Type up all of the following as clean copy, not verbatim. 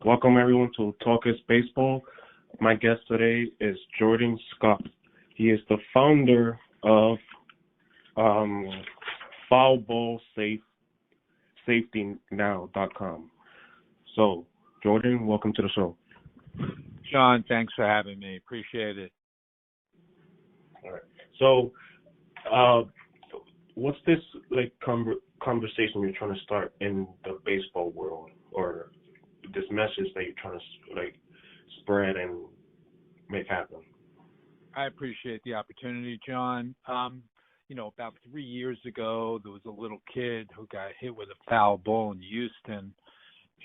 Welcome everyone to Talk is Baseball. My guest today is Jordan Skapp. He is the founder of um, foulballsafetynow.com. So, Jordan, welcome to the show. John, thanks for having me. Appreciate it. All right. So, uh, what's this conversation you're trying to start in the baseball world, or this message that you're trying to spread and make happen? I appreciate the opportunity, John. About 3 years ago, there was a little kid who got hit with a foul ball in Houston,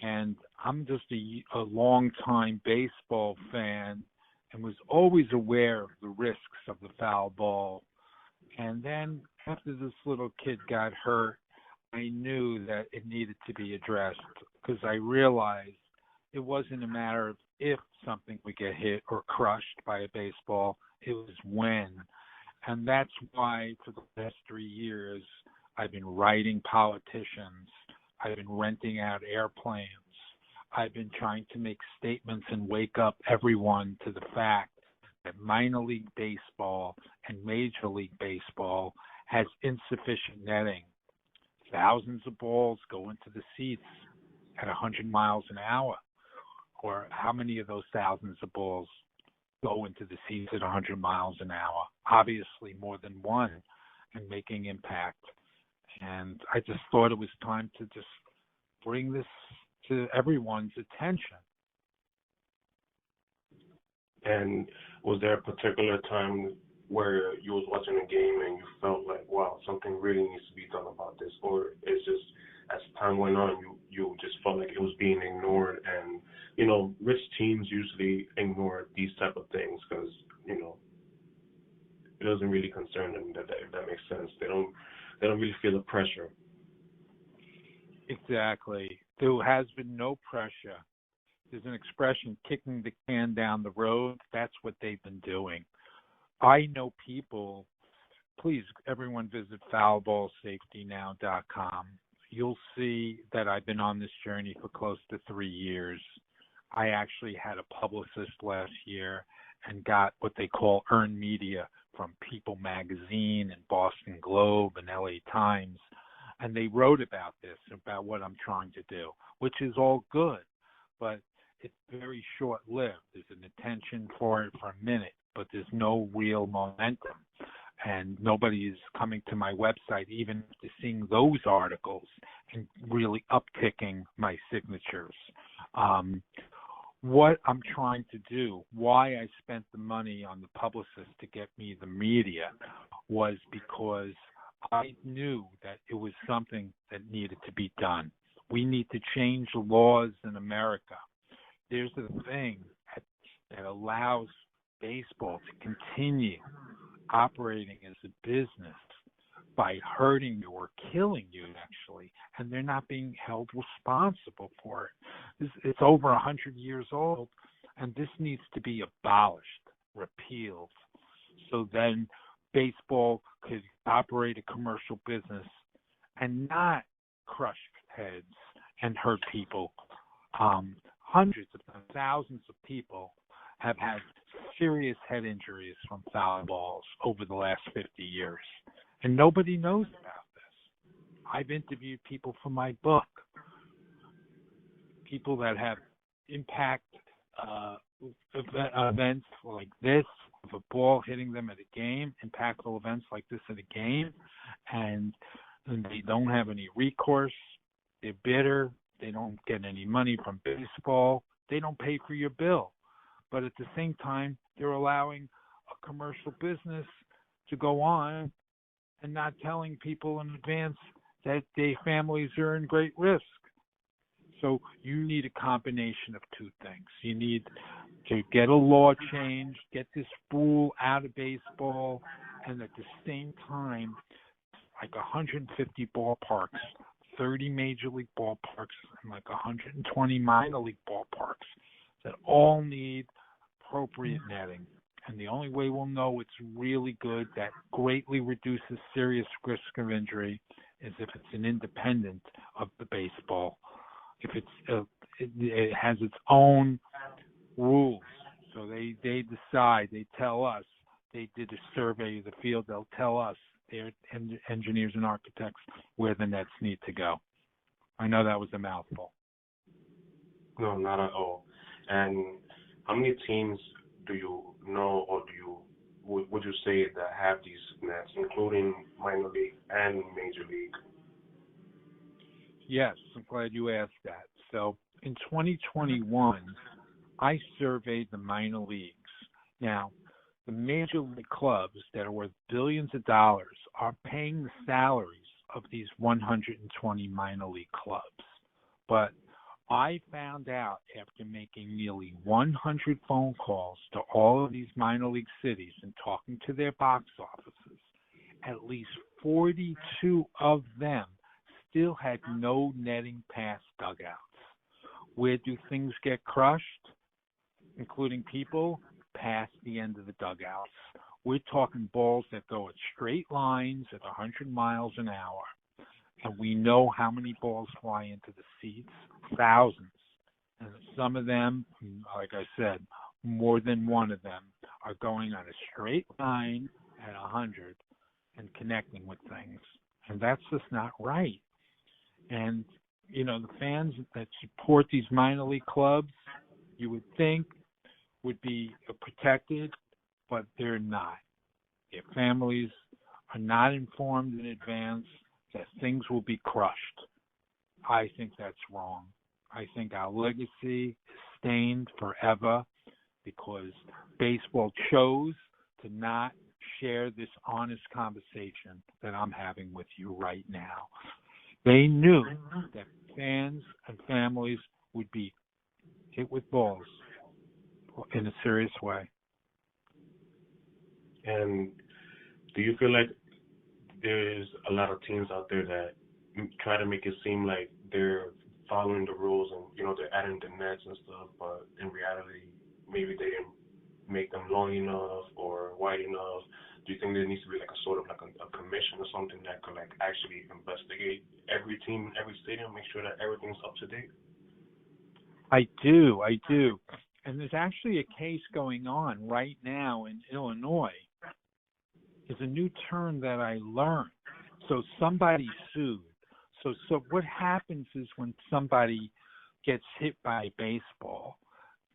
and I'm just a long-time baseball fan and was always aware of the risks of the foul ball. And then after this little kid got hurt, I knew that it needed to be addressed because I realized it wasn't a matter of if something would get hit or crushed by a baseball, it was when. And that's why for the last 3 years, I've been writing politicians. I've been renting out airplanes. I've been trying to make statements and wake up everyone to the fact that minor league baseball and major league baseball has insufficient netting. Thousands of balls go into the seats at 100 miles an hour. Or how many of those thousands of balls go into the seats at 100 miles an hour? Obviously more than one, and making impact. And I just thought it was time to just bring this to everyone's attention. And was there a particular time where you was watching a game and you felt like, wow, something really needs to be done about this? Or it's just as time went on, you just felt like it was being ignored, and rich teams usually ignore these type of things because it doesn't really concern them. If that makes sense, they don't really feel the pressure. Exactly. There has been no pressure. There's an expression, kicking the can down the road. That's what they've been doing. I know people. Please, everyone visit foulballsafetynow.com. You'll see that I've been on this journey for close to 3 years. I actually had a publicist last year and got what they call earned media from People Magazine and Boston Globe and LA Times. And they wrote about this, about what I'm trying to do, which is all good, but it's very short-lived. There's an attention for it for a minute, but there's no real momentum. And nobody is coming to my website even to seeing those articles and really upticking my signatures. What I'm trying to do, why I spent the money on the publicist to get me the media, was because I knew that it was something that needed to be done. We need to change the laws in America. There's a thing that allows baseball to continue operating as a business by hurting you or killing you, actually, and they're not being held responsible for it. It's over 100 years old, and this needs to be abolished, repealed, so then baseball could operate a commercial business and not crush heads and hurt people. Hundreds of thousands of people have had serious head injuries from foul balls over the last 50 years, and nobody knows about this. I've interviewed people for my book, people that have impact events like this, of a ball hitting them at a game, impactful events like this at a game, and they don't have any recourse. They're bitter. They don't get any money from baseball. They don't pay for your bill. But at the same time, they're allowing a commercial business to go on and not telling people in advance that their families are in great risk. So you need a combination of two things. You need to get a law changed, get this fool out of baseball, and at the same time, like 150 ballparks, 30 major league ballparks, and like 120 minor league ballparks that all need appropriate netting. And the only way we'll know it's really good, that greatly reduces serious risk of injury, is if it's an independent of the baseball. If it's it has its own rules. So they decide, they tell us, they did a survey of the field, they'll tell us, their engineers and architects, where the nets need to go. I know that was a mouthful. No, not at all. And how many teams do you know, or would you say that have these nets, including minor league and major league? Yes, I'm glad you asked that. So in 2021, I surveyed the minor leagues. Now, the major league clubs that are worth billions of dollars are paying the salaries of these 120 minor league clubs. But I found out after making nearly 100 phone calls to all of these minor league cities and talking to their box offices, at least 42 of them still had no netting past dugouts. Where do things get crushed, including people? Past the end of the dugouts. We're talking balls that go at straight lines at 100 miles an hour. And we know how many balls fly into the seats, thousands. And some of them, like I said, more than one of them are going on a straight line at 100 and connecting with things. And that's just not right. And, you know, the fans that support these minor league clubs, you would think would be protected, but they're not. Their families are not informed in advance that things will be crushed. I think that's wrong. I think our legacy is stained forever because baseball chose to not share this honest conversation that I'm having with you right now. They knew that fans and families would be hit with balls in a serious way. And do you feel like there's a lot of teams out there that try to make it seem like they're following the rules and, you know, they're adding the nets and stuff, but in reality, maybe they didn't make them long enough or wide enough? Do you think there needs to be like a sort of like a commission or something that could like actually investigate every team, every stadium, make sure that everything's up to date? I do. And there's actually a case going on right now in Illinois. It's a new term that I learned. So somebody sued. So what happens is when somebody gets hit by a baseball,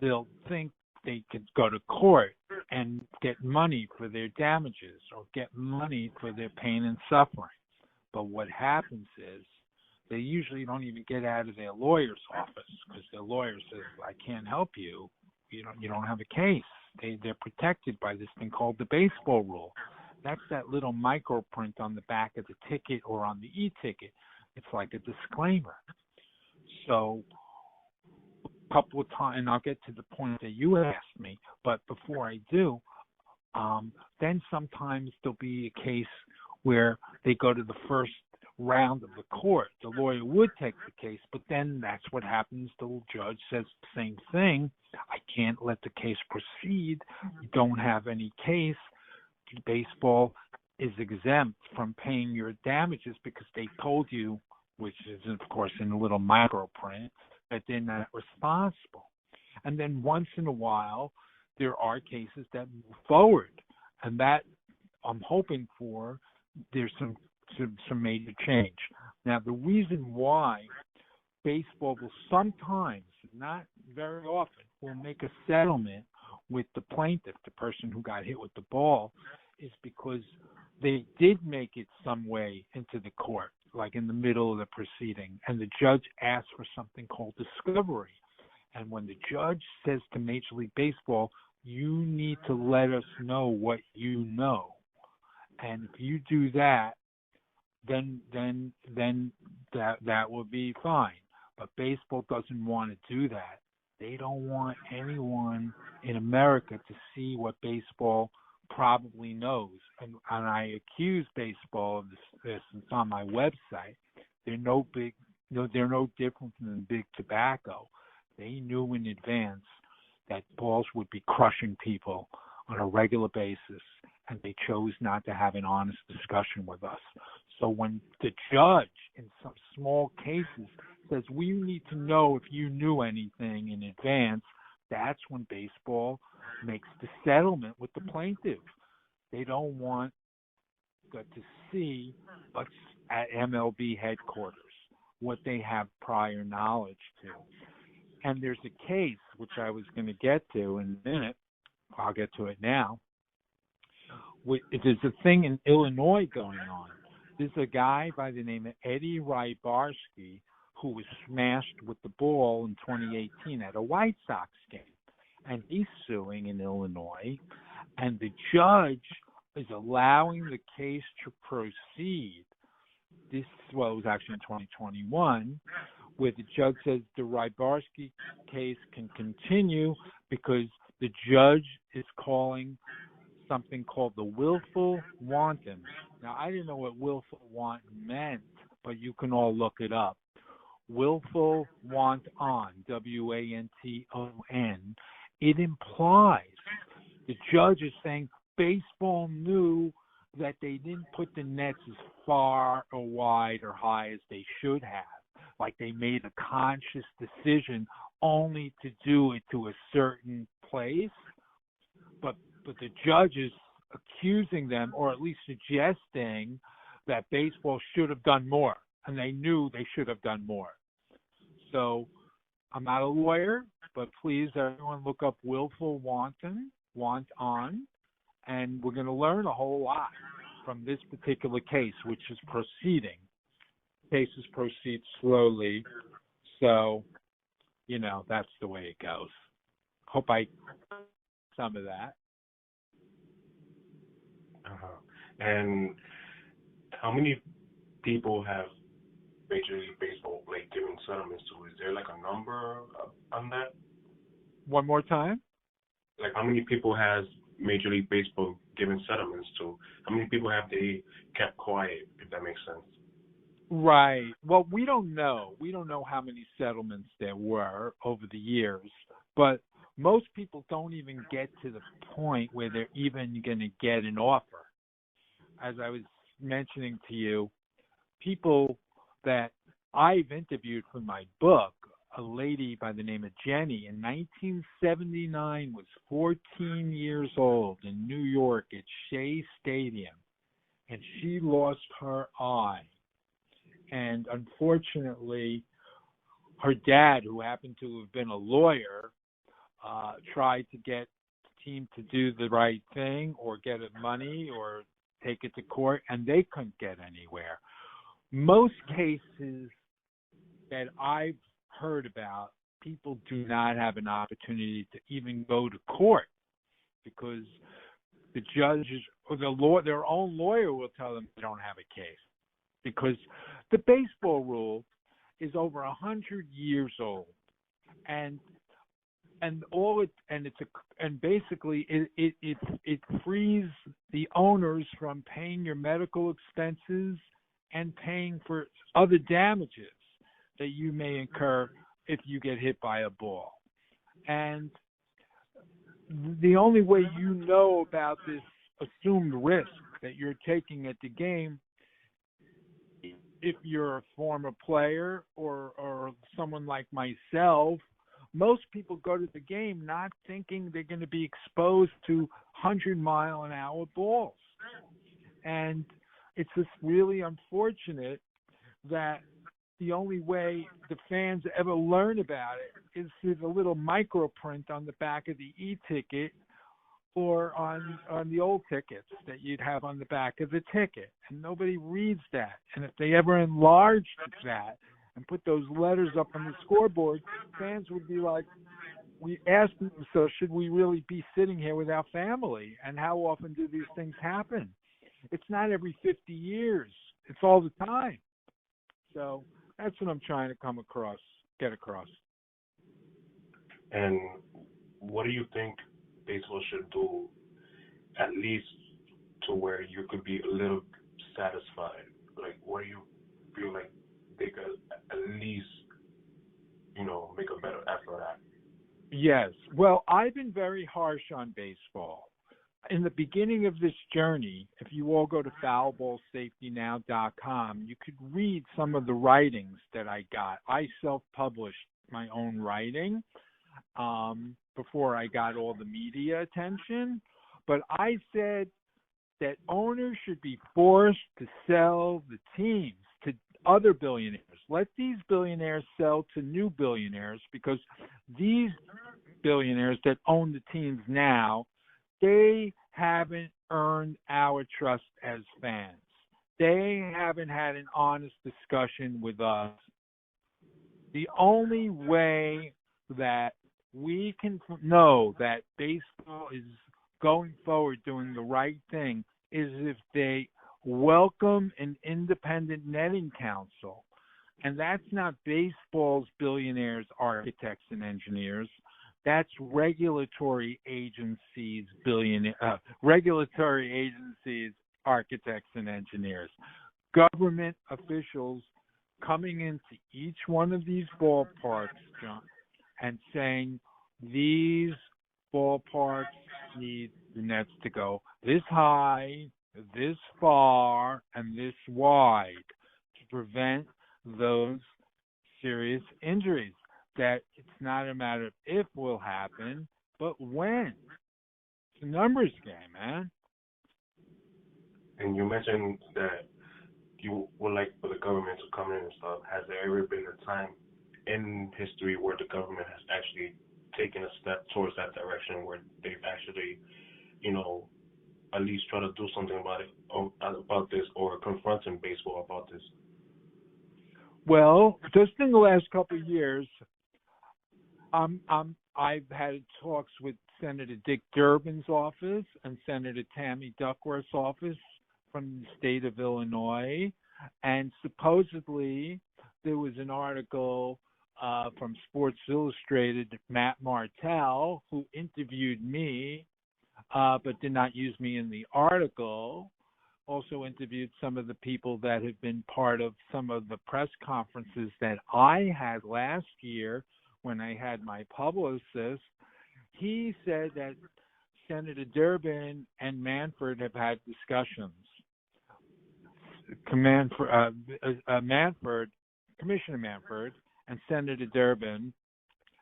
they'll think they could go to court and get money for their damages or get money for their pain and suffering. But what happens is they usually don't even get out of their lawyer's office because their lawyer says, I can't help you. You don't have a case. They're protected by this thing called the baseball rule. That's that little micro print on the back of the ticket or on the e-ticket. It's like a disclaimer. So a couple of times, and I'll get to the point that you asked me, but before I do, then sometimes there'll be a case where they go to the first round of the court. The lawyer would take the case, but then that's what happens. The judge says the same thing. I can't let the case proceed. You don't have any case. Baseball is exempt from paying your damages because they told you, which is of course in a little micro print, that they're not responsible. And then once in a while, there are cases that move forward, and that I'm hoping for. There's some major change. Now, the reason why baseball will sometimes, not very often, will make a settlement with the plaintiff, the person who got hit with the ball, is because they did make it some way into the court, like in the middle of the proceeding, and the judge asked for something called discovery. And when the judge says to Major League Baseball, you need to let us know what you know, and if you do that, then that will be fine. But baseball doesn't want to do that. They don't want anyone in America to see what baseball probably knows. And I accuse baseball of this. It's on my website. They're no different than big tobacco. They knew in advance that balls would be crushing people on a regular basis, and they chose not to have an honest discussion with us. So when the judge, in some small cases, says, we need to know if you knew anything in advance. That's when baseball makes the settlement with the plaintiff. They don't want to see what's at MLB headquarters, what they have prior knowledge to. And there's a case, which I was going to get to in a minute. I'll get to it now. There's a thing in Illinois going on. There's a guy by the name of Eddie Rybarsky who was smashed with the ball in 2018 at a White Sox game. And he's suing in Illinois. And the judge is allowing the case to proceed. It was actually in 2021, where the judge says the Rybarsky case can continue because the judge is calling something called the willful wanton. Now, I didn't know what willful wanton meant, but you can all look it up. Willful wanton, WANTON. It implies the judge is saying baseball knew that they didn't put the nets as far or wide or high as they should have. Like they made a conscious decision only to do it to a certain place. But the judge is accusing them, or at least suggesting, that baseball should have done more. And they knew they should have done more. So I'm not a lawyer, but please, everyone, look up willful wanton, and we're going to learn a whole lot from this particular case, which is proceeding. Cases proceed slowly, so, that's the way it goes. Hope I some of that. And how many people have Major League Baseball given settlements to? Is there a number on that? One more time? How many people has Major League Baseball given settlements to? How many people have they kept quiet, if that makes sense? Right. Well, we don't know. We don't know how many settlements there were over the years, but most people don't even get to the point where they're even going to get an offer. As I was mentioning to you, people that I've interviewed for my book, a lady by the name of Jenny in 1979 was 14 years old in New York at Shea Stadium, and she lost her eye. And unfortunately, her dad, who happened to have been a lawyer, tried to get the team to do the right thing or get it money or take it to court, and they couldn't get anywhere. Most cases that I've heard about, people do not have an opportunity to even go to court because the judges or their own lawyer will tell them they don't have a case. Because the baseball rule is over 100 years old, and basically it frees the owners from paying your medical expenses and paying for other damages that you may incur if you get hit by a ball. And the only way you know about this assumed risk that you're taking at the game, if you're a former player or someone like myself, most people go to the game not thinking they're going to be exposed to 100-mile-an-hour balls. And it's just really unfortunate that the only way the fans ever learn about it is through the little microprint on the back of the e-ticket or on the old tickets that you'd have on the back of the ticket. And nobody reads that. And if they ever enlarged that and put those letters up on the scoreboard, fans would be like, we asked them, so should we really be sitting here with our family? And how often do these things happen? It's not every 50 years. It's all the time. So that's what I'm trying to get across. And what do you think baseball should do, at least to where you could be a little satisfied? What do you feel like they could at least, make a better effort at? Yes. Well, I've been very harsh on baseball in the beginning of this journey, if you all go to foulballsafetynow.com, you could read some of the writings that I got. I self-published my own writing before I got all the media attention, but I said that owners should be forced to sell the teams to other billionaires. Let these billionaires sell to new billionaires, because these billionaires that own the teams now, they haven't earned our trust as fans. They haven't had an honest discussion with us. The only way that we can know that baseball is going forward doing the right thing is if they welcome an independent netting council. And that's not baseball's billionaires, architects, and engineers. That's regulatory agencies, architects, and engineers. Government officials coming into each one of these ballparks, John, and saying these ballparks need the nets to go this high, this far, and this wide to prevent those serious injuries. That it's not a matter of if will happen, but when. It's a numbers game, man. And you mentioned that you would like for the government to come in and stuff. Has there ever been a time in history where the government has actually taken a step towards that direction, where they've actually, at least try to do something about this, or confronting baseball about this? Well, just in the last couple of years, I've had talks with Senator Dick Durbin's office and Senator Tammy Duckworth's office from the state of Illinois, and supposedly there was an article from Sports Illustrated, Matt Martell, who interviewed me, but did not use me in the article. Also interviewed some of the people that have been part of some of the press conferences that I had last year when I had my publicist. He said that Senator Durbin and Manfred have had discussions. Commissioner Manfred and Senator Durbin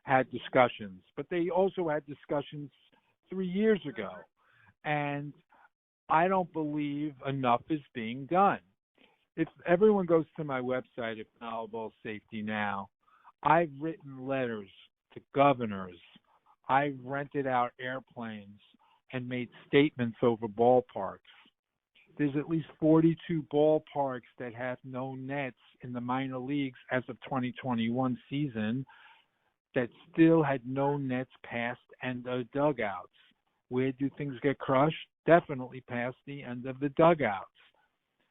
had discussions, but they also had discussions 3 years ago. And I don't believe enough is being done. If everyone goes to my website at Foulball Safety Now, I've written letters to governors. I've rented out airplanes and made statements over ballparks. There's at least 42 ballparks that have no nets in the minor leagues as of 2021 season that still had no nets past end of dugouts. Where do things get crushed? Definitely past the end of the dugouts.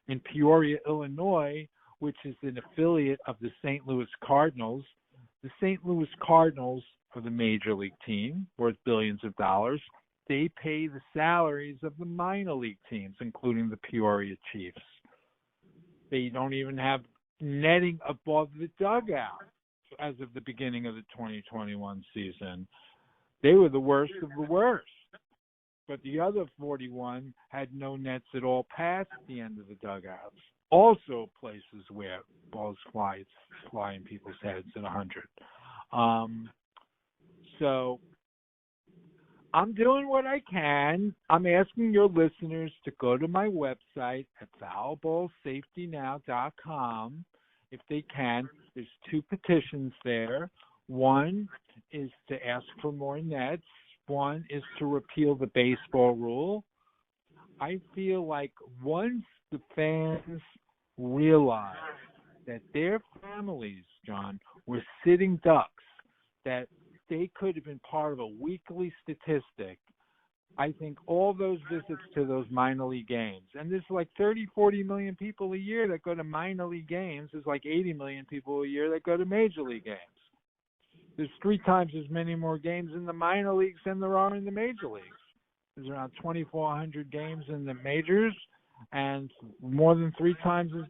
In Peoria, Illinois, which is an affiliate of the St. Louis Cardinals, the St. Louis Cardinals are the major league team worth billions of dollars. They pay the salaries of the minor league teams, including the Peoria Chiefs. They don't even have netting above the dugout as of the beginning of the 2021 season. They were the worst of the worst. But the other 41 had no nets at all past the end of the dugouts. Also places where balls fly in people's heads at 100. So I'm doing what I can. I'm asking your listeners to go to my website at foulballsafetynow.com if they can. There's 2 petitions there. One is to ask for more nets. One is to repeal the baseball rule. I feel like once the fans realize that their families, John, were sitting ducks, that they could have been part of a weekly statistic, I think all those visits to those minor league games, and there's like 30, 40 million people a year that go to minor league games. There's like 80 million people a year that go to major league games. There's 3 times as many more games in the minor leagues than there are in the major leagues. There's around 2,400 games in the majors and more than 3 times as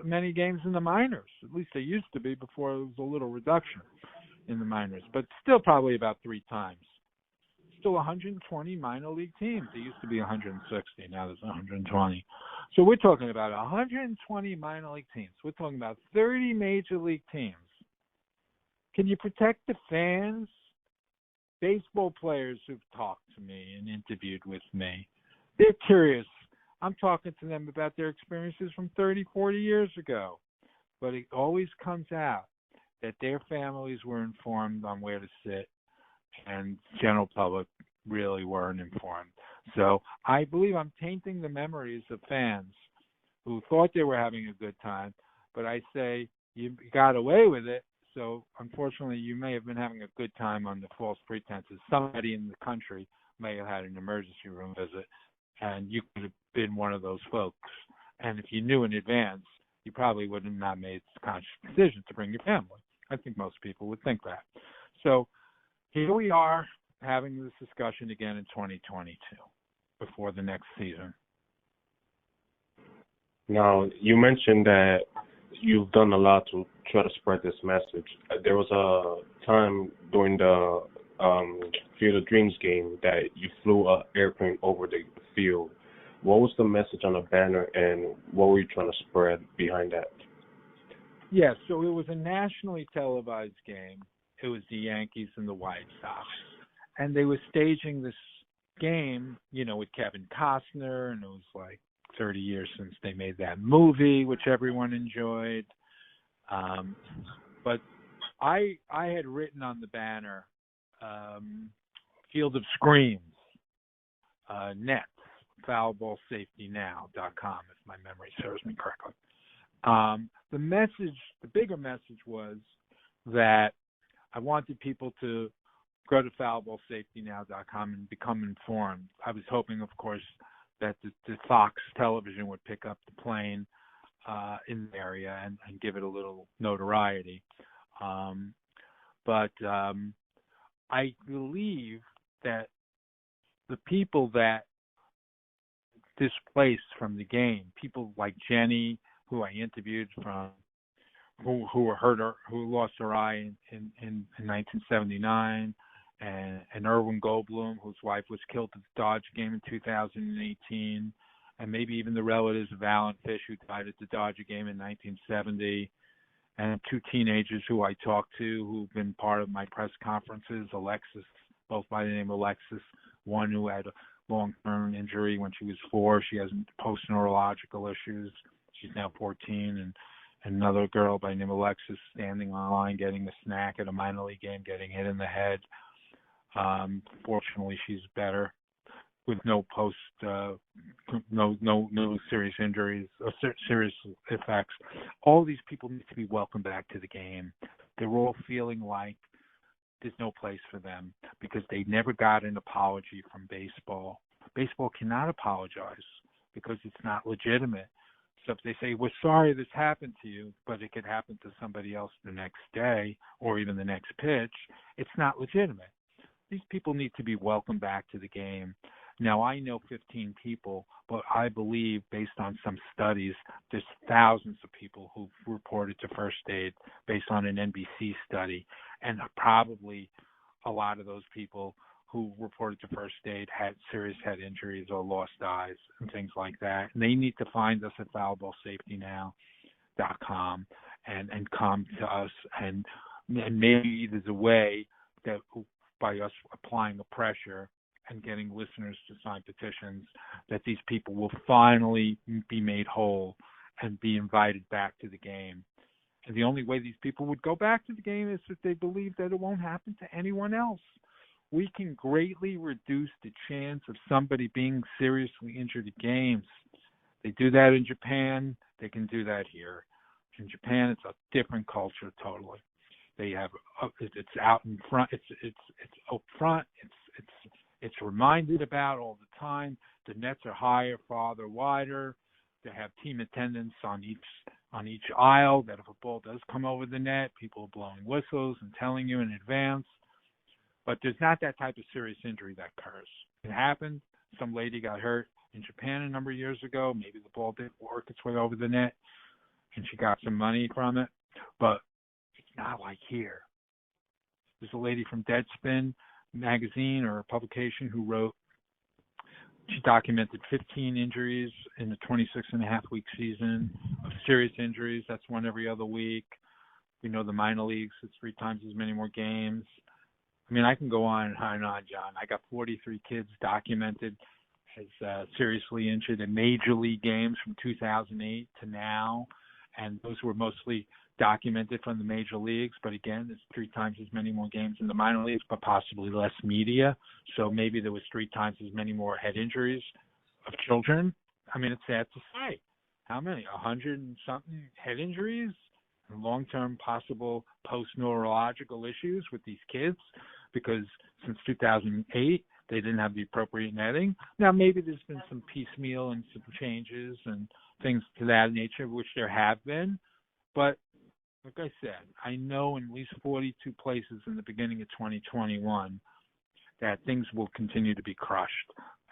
many games in the minors. At least they used to be before there was a little reduction in the minors, but still probably about 3 times. still 120 minor league teams. There used to be 160. Now there's 120. So we're talking about 120 minor league teams. We're talking about 30 major league teams. Can you protect the fans? Baseball players who've talked to me and interviewed with me, they're curious. I'm talking to them about their experiences from 30, 40 years ago. But it always comes out that their families were informed on where to sit, and general public really weren't informed. So I believe I'm tainting the memories of fans who thought they were having a good time, but I say you got away with it. So unfortunately, you may have been having a good time under false pretenses. Somebody in the country may have had an emergency room visit, and you could have been one of those folks. And if you knew in advance, you probably would have not made the conscious decision to bring your family. I think most people would think that. So here we are having this discussion again in 2022 before the next season. Now, you mentioned that you've done a lot to try to spread this message. There was a time during the Field of Dreams game that you flew an airplane over the field. What was the message on the banner, and what were you trying to spread behind that? Yeah, so it was a nationally televised game. It was the Yankees and the White Sox. And they were staging this game, with Kevin Costner, and it was like 30 years since they made that movie, which everyone enjoyed. But I had written on the banner, Field of Screams, Nets, foulballsafetynow.com, if my memory serves me correctly. The bigger message was that I wanted people to go to foulballsafetynow.com and become informed. I was hoping, of course, that the Fox television would pick up the plane in the area and give it a little notoriety. But I believe that the people that displaced from the game, people like Jenny, who I interviewed who were hurt, who lost her eye in 1979, and Erwin Goldblum, whose wife was killed at the Dodge game in 2018, and maybe even the relatives of Alan Fish, who died at the Dodger game in 1970, and two teenagers who I talked to who've been part of my press conferences, Alexis, both by the name of Alexis, one who had a long-term injury when she was 4. She has post-neurological issues. She's now 14, and another girl by the name of Alexis standing on line getting a snack at a minor league game, getting hit in the head. Fortunately, she's better with no serious injuries or serious effects. All these people need to be welcomed back to the game. They're all feeling like there's no place for them because they never got an apology from baseball. Baseball cannot apologize because it's not legitimate. So if they say, we're sorry this happened to you, but it could happen to somebody else the next day or even the next pitch, it's not legitimate. These people need to be welcomed back to the game. Now, I know 15 people, but I believe, based on some studies, there's thousands of people who've reported to first aid based on an NBC study, and probably a lot of those people who reported to first aid had serious head injuries or lost eyes and things like that. And they need to find us at foulballsafetynow.com and come to us. And maybe there's a way that by us applying the pressure and getting listeners to sign petitions, that these people will finally be made whole and be invited back to the game. And the only way these people would go back to the game is if they believe that it won't happen to anyone else. We can greatly reduce the chance of somebody being seriously injured at games. They do that in Japan. They can do that here. In Japan, it's a different culture totally. They have it's out in front. It's up front. It's reminded about all the time. The nets are higher, farther, wider. They have team attendants on each aisle. That if a ball does come over the net, people are blowing whistles and telling you in advance. But there's not that type of serious injury that occurs. It happened. Some lady got hurt in Japan a number of years ago. Maybe the ball didn't work its way over the net, and she got some money from it. But it's not like here. There's a lady from Deadspin magazine or a publication who wrote, she documented 15 injuries in the 26-and-a-half-week season of serious injuries. That's one every other week. We know the minor leagues, it's 3 times as many more games. I mean, I can go on and on, John. I got 43 kids documented as seriously injured in major league games from 2008 to now, and those were mostly documented from the major leagues. But again, there's 3 times as many more games in the minor leagues, but possibly less media. So maybe there was 3 times as many more head injuries of children. I mean, it's sad to say. How many? 100 and something head injuries and long-term possible post-neurological issues with these kids, because since 2008, they didn't have the appropriate netting. Now, maybe there's been some piecemeal and some changes and things to that nature, which there have been. But like I said, I know in at least 42 places in the beginning of 2021 that things will continue to be crushed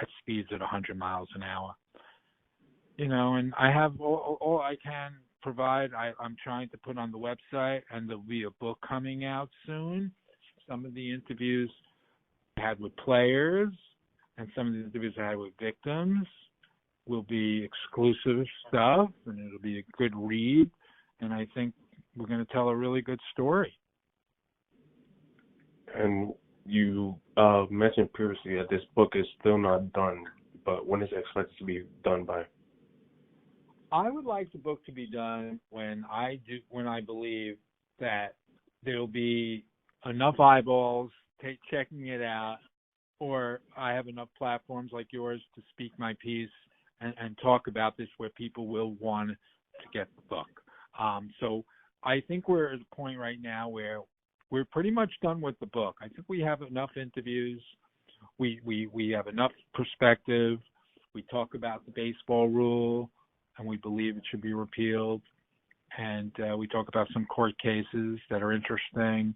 at speeds at 100 miles an hour. You know, and I have all I can provide. I'm trying to put on the website, and there'll be a book coming out soon. Some of the interviews I had with players and some of the interviews I had with victims will be exclusive stuff, and it'll be a good read. And I think we're going to tell a really good story. And you mentioned previously that this book is still not done, but when is it expected to be done by? I would like the book to be done when I believe that there'll be enough eyeballs checking it out, or I have enough platforms like yours to speak my piece and talk about this where people will want to get the book. So I think we're at a point right now where we're pretty much done with the book. I think we have enough interviews. We have enough perspective. We talk about the baseball rule, and we believe it should be repealed. And we talk about some court cases that are interesting.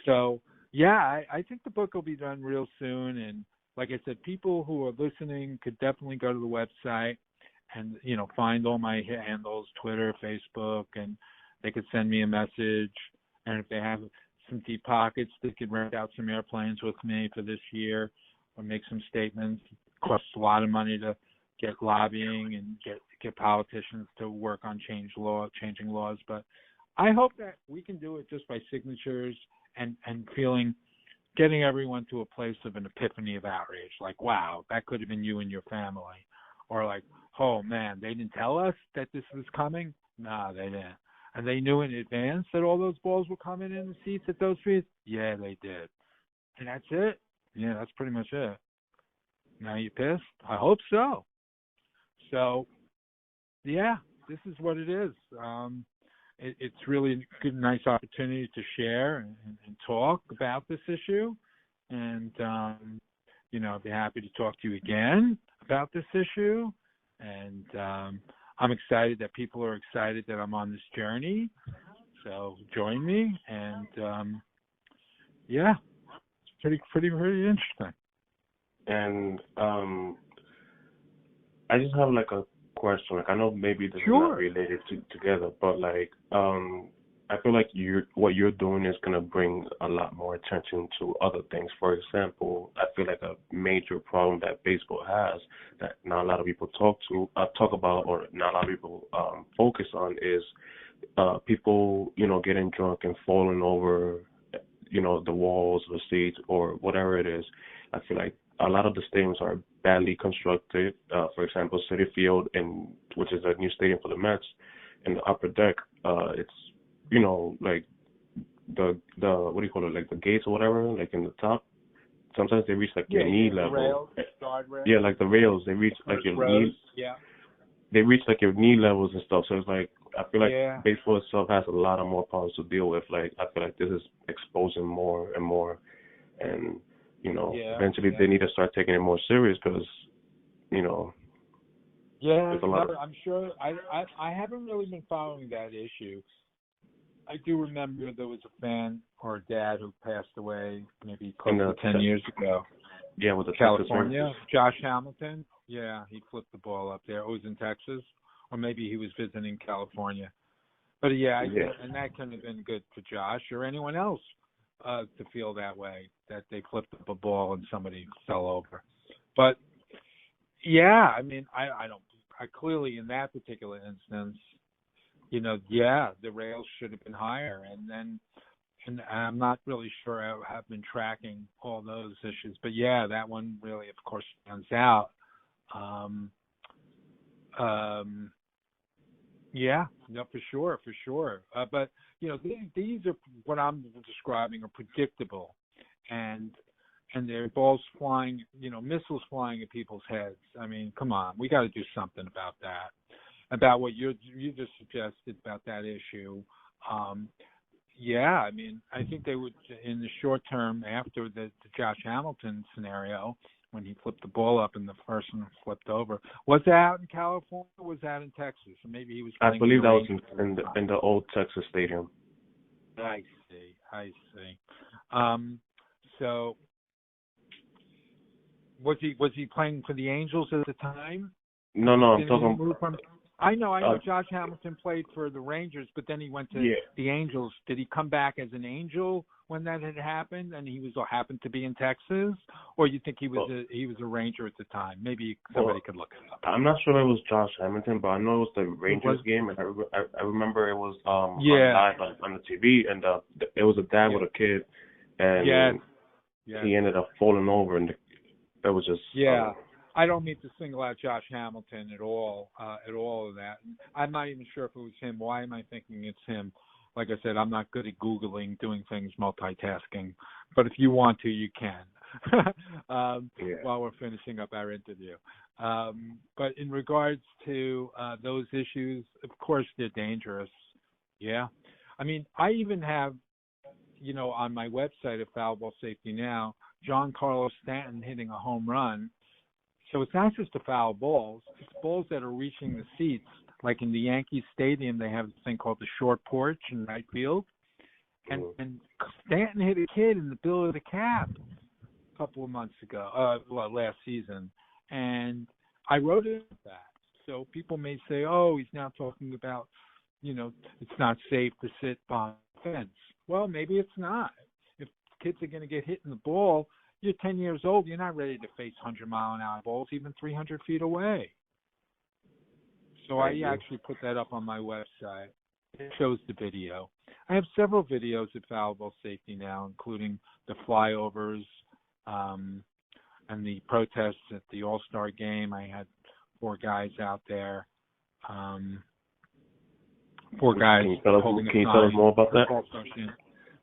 So, yeah, I think the book will be done real soon. And like I said, people who are listening could definitely go to the website and, you know, find all my handles, Twitter, Facebook, and they could send me a message. And if they have some deep pockets, they could rent out some airplanes with me for this year or make some statements. It costs a lot of money to get lobbying and get politicians to work on changing laws. But I hope that we can do it just by signatures and getting everyone to a place of an epiphany of outrage. Like, wow, that could have been you and your family. Or like, oh, man, they didn't tell us that this was coming? No, they didn't. And they knew in advance that all those balls were coming in the seats at those fields? Yeah, they did. And that's it? Yeah, that's pretty much it. Now you pissed? I hope so. So, yeah, this is what it is. It's really a good, nice opportunity to share and talk about this issue. And, you know, I'd be happy to talk to you again about this issue. And I'm excited that people are excited that I'm on this journey. So join me. And, yeah, it's pretty interesting. And I just have like a question. Like, I know maybe this Sure. is not related together, but like I feel like what you're doing is gonna bring a lot more attention to other things. For example, I feel like a major problem that baseball has that not a lot of people talk about, or not a lot of people focus on, is people, you know, getting drunk and falling over, you know, the walls, the seats, or whatever it is. I feel like a lot of the stadiums are badly constructed. For example, Citi Field, which is a new stadium for the Mets, in the upper deck, it's, you know, like the what do you call it, like the gates or whatever, like in the top. Sometimes they reach like your knee level. Rails, guard rails. Yeah, like the rails, they reach like your knee. Yeah. They reach like your knee levels and stuff. So it's like, I feel like baseball itself has a lot of more problems to deal with. Like, I feel like this is exposing more and more, and you know, eventually they need to start taking it more serious because, you know. Yeah, I'm sure. I haven't really been following that issue. I do remember there was a fan or a dad who passed away maybe close to 10 years ago. Yeah, with the California, Josh Hamilton. Yeah, he flipped the ball up there. It was in Texas, or maybe he was visiting California. But and that couldn't have been good for Josh or anyone else to feel that way, that they flipped up a ball and somebody fell over. But yeah, I mean, I clearly in that particular instance, yeah, the rails should have been higher, and I'm not really sure I have been tracking all those issues, but yeah, that one really, of course, stands out. Um, yeah, no, for sure. But these are what I'm describing are predictable, and there are balls flying, missiles flying at people's heads. I mean, come on, we got to do something about that, about what you just suggested about that issue. Yeah, I mean, I think they would, in the short term, after the Josh Hamilton scenario, when he flipped the ball up and the person flipped over. Was that out in California or was that in Texas? Or maybe he was I playing in believe the that was Rangers. in the old Texas stadium. I see. So was he playing for the Angels at the time? No, I'm Didn't he talking. move from? I know. Josh Hamilton played for the Rangers, but then he went to Yeah. the Angels. Did he come back as an Angel when that had happened, and he happened to be in Texas, or you think he was a Ranger at the time? Maybe somebody could look it up. I'm not sure it was Josh Hamilton, but I know it was the Rangers game, and I remember it was on live on the TV, and it was a dad with a kid, and he ended up falling over, and it was just I don't mean to single out Josh Hamilton at all of that. I'm not even sure if it was him. Why am I thinking it's him? Like I said, I'm not good at Googling, doing things, multitasking. But if you want to, you can while we're finishing up our interview. But in regards to those issues, of course, they're dangerous. Yeah. I mean, I even have, on my website at Foul Ball Safety Now, John Carlos Stanton hitting a home run. So it's not just the foul balls; it's balls that are reaching the seats. Like in the Yankee Stadium, they have this thing called the short porch in right field, and Stanton hit a kid in the bill of the cap a couple of months ago, last season, and I wrote about that. So people may say, "Oh, he's now talking about, it's not safe to sit behind the fence." Well, maybe it's not. If kids are going to get hit in the ball, you're 10 years old, you're not ready to face 100-mile-an-hour balls even 300 feet away. So I actually put that up on my website. It shows the video. I have several videos at Foul Ball Safety Now, including the flyovers and the protests at the All-Star game. I had 4 guys out there. 4 guys holding a sign. Can you tell us more about that?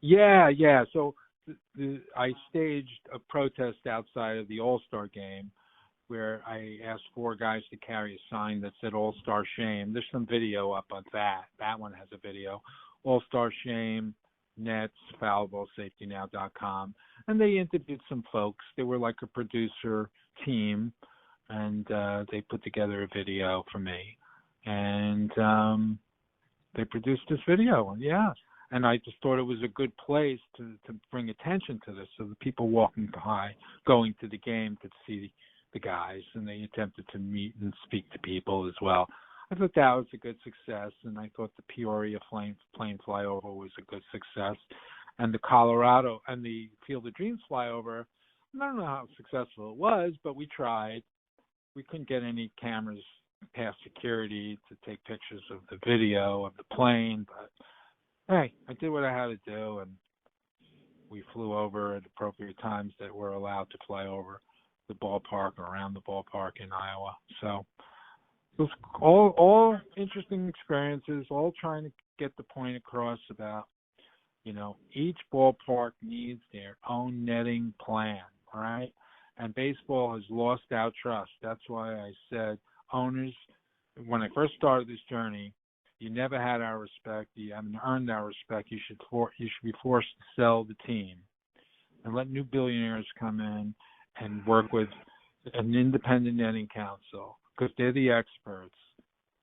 Yeah. So I staged a protest outside of the All-Star game where I asked 4 guys to carry a sign that said All-Star Shame. There's some video up on that. That one has a video. All-Star Shame, Nets, foulballsafetynow.com. And they interviewed some folks. They were like a producer team, and they put together a video for me. And they produced this video, and I just thought it was a good place to bring attention to this, so the people going to the game could see the guys, and they attempted to meet and speak to people as well. I thought that was a good success, and I thought the Peoria plane flyover was a good success, and the Colorado and the Field of Dreams flyover, I don't know how successful it was, but we tried. We couldn't get any cameras past security to take pictures of the video of the plane, but hey, I did what I had to do, and we flew over at appropriate times that we're allowed to fly over the ballpark or around the ballpark in Iowa. So it was all interesting experiences, all trying to get the point across about, each ballpark needs their own netting plan, all right? And baseball has lost our trust. That's why I said, owners, when I first started this journey, you never had our respect. You haven't earned our respect. You should be forced to sell the team and let new billionaires come in and work with an independent netting council because they're the experts.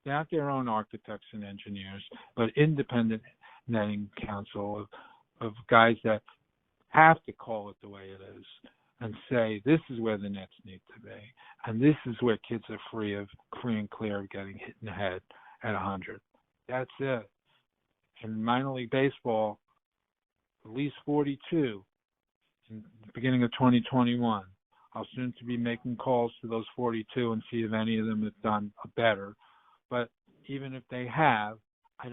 They're not their own architects and engineers, but independent netting council of guys that have to call it the way it is and say, this is where the nets need to be, and this is where kids are free and clear of getting hit in the head at 100. That's it. In minor league baseball, at least 42 in the beginning of 2021. I'll soon to be making calls to those 42 and see if any of them have done better. But even if they have, I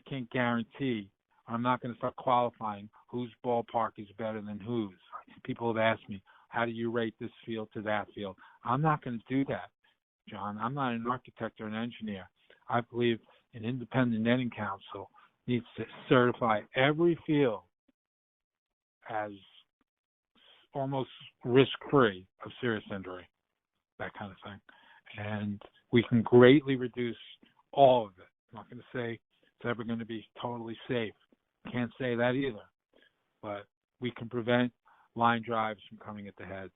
can't guarantee. I'm not going to start qualifying whose ballpark is better than whose. People have asked me, how do you rate this field to that field? I'm not going to do that, John. I'm not an architect or an engineer. I believe an independent netting council needs to certify every field as almost risk-free of serious injury, that kind of thing. And we can greatly reduce all of it. I'm not going to say it's ever going to be totally safe. Can't say that either. But we can prevent line drives from coming at the heads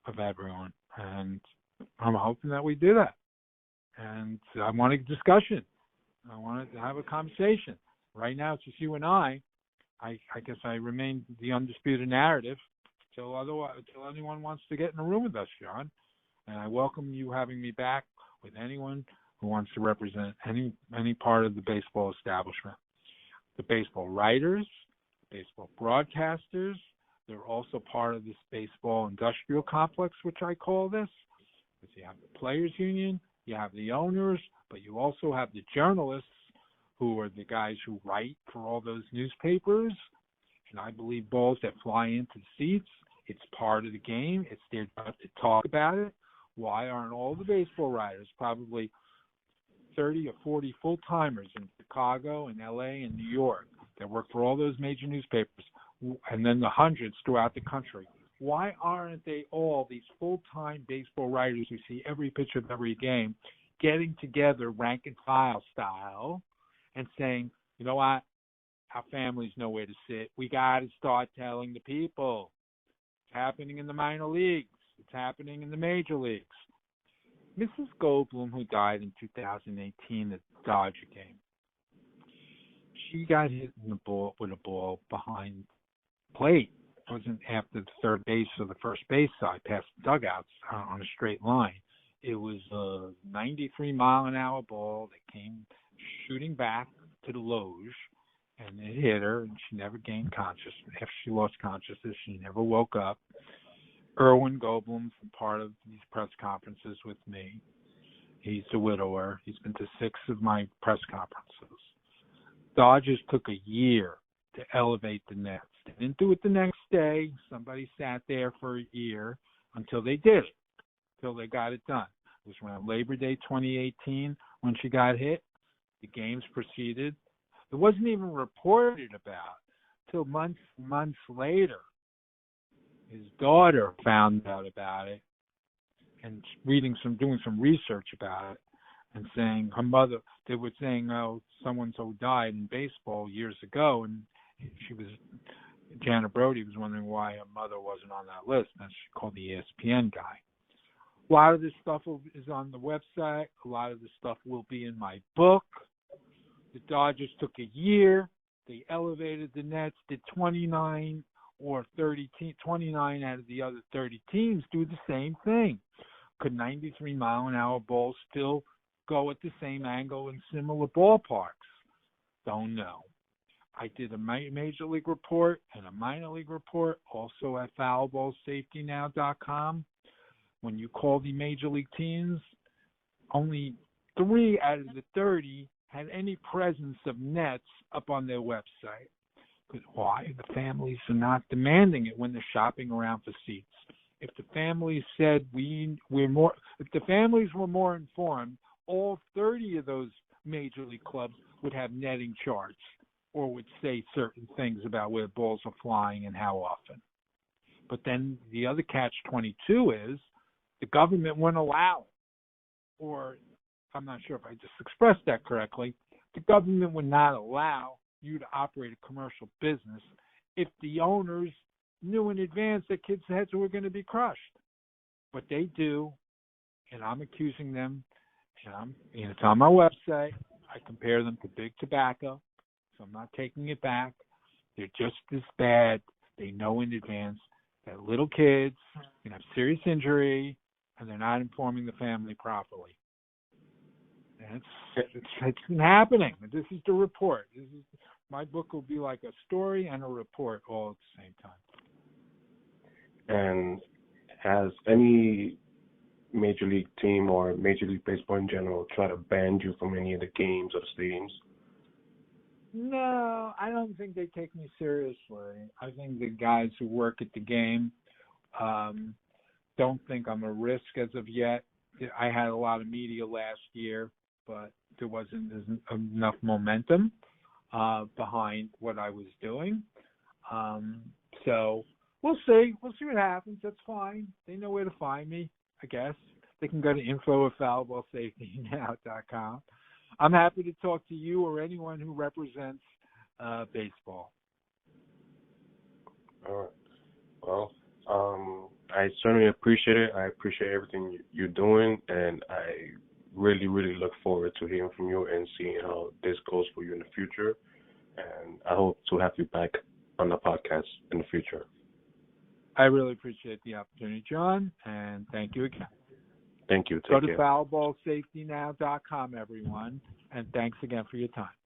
of everyone. And I'm hoping that we do that. And I want a discussion. I want to have a conversation. Right now, it's just you and I guess I remain the undisputed narrative until anyone wants to get in a room with us, John. And I welcome you having me back with anyone who wants to represent any part of the baseball establishment. The baseball writers, baseball broadcasters, they're also part of this baseball industrial complex, which I call this. Because you have the players union, you have the owners, but you also have the journalists who are the guys who write for all those newspapers. And I believe balls that fly into the seats, it's part of the game. It's their job to talk about it. Why aren't all the baseball writers, probably 30 or 40 full-timers in Chicago and LA and New York that work for all those major newspapers, and then the hundreds throughout the country, why aren't they all, these full-time baseball writers who see every pitch of every game, getting together rank and file style and saying, you know what, our families know where to sit. We got to start telling the people. It's happening in the minor leagues. It's happening in the major leagues. Mrs. Goldblum, who died in 2018 at the Dodger game, she got hit in the ball with a ball behind plate. It wasn't after the third base or the first base side past the dugouts on a straight line. It was a 93-mile-an-hour ball that came shooting back to the loge, and it hit her, and she never gained consciousness. After she lost consciousness, she never woke up. Erwin Goldblum's part of these press conferences with me. He's a widower. He's been to 6 of my press conferences. Dodgers took a year to elevate the Nets. They didn't do it the next day. Somebody sat there for a year until they did it, until they got it done. It was around Labor Day 2018 when she got hit. The games proceeded. It wasn't even reported about till months later. His daughter found out about it and doing some research about it and saying her mother, they were saying, oh, so-and-so died in baseball years ago, and Janet Brody was wondering why her mother wasn't on that list, and she called the ESPN guy. A lot of this stuff is on the website. A lot of this stuff will be in my book. The Dodgers took a year. They elevated the Nets, did 29 out of the other 30 teams do the same thing. Could 93-mile-an-hour balls still go at the same angle in similar ballparks? Don't know. I did a major league report and a minor league report, also at foulballsafetynow.com. When you call the major league teams, only 3 out of the 30 had any presence of nets up on their website. Why? The families are not demanding it when they're shopping around for seats. If the families said if the families were more informed, all 30 of those major league clubs would have netting charts or would say certain things about where balls are flying and how often. But then the other catch-22 is the government wouldn't allow it. Or, I'm not sure if I just expressed that correctly, the government would not allow you to operate a commercial business if the owners knew in advance that kids' heads were going to be crushed. But they do, and I'm accusing them, and it's on my website. I compare them to big tobacco, so I'm not taking it back. They're just as bad. They know in advance that little kids can have serious injury, and they're not informing the family properly. And it's been happening. This is the report. This is My book will be like a story and a report all at the same time. And has any major league team or Major League Baseball in general try to ban you from any of the games or the stadiums? No, I don't think they take me seriously. I think the guys who work at the game don't think I'm a risk as of yet. I had a lot of media last year, but there wasn't enough momentum behind what I was doing. So we'll see. We'll see what happens. That's fine. They know where to find me, I guess. They can go to info@foulballsafetynow.com. I'm happy to talk to you or anyone who represents baseball. All right. Well, I certainly appreciate it. I appreciate everything you're doing, and I really, really look forward to hearing from you and seeing how this goes for you in the future. And I hope to have you back on the podcast in the future. I really appreciate the opportunity, John, and thank you again. Thank you. Take Go to care. foulballsafetynow.com, everyone, and thanks again for your time.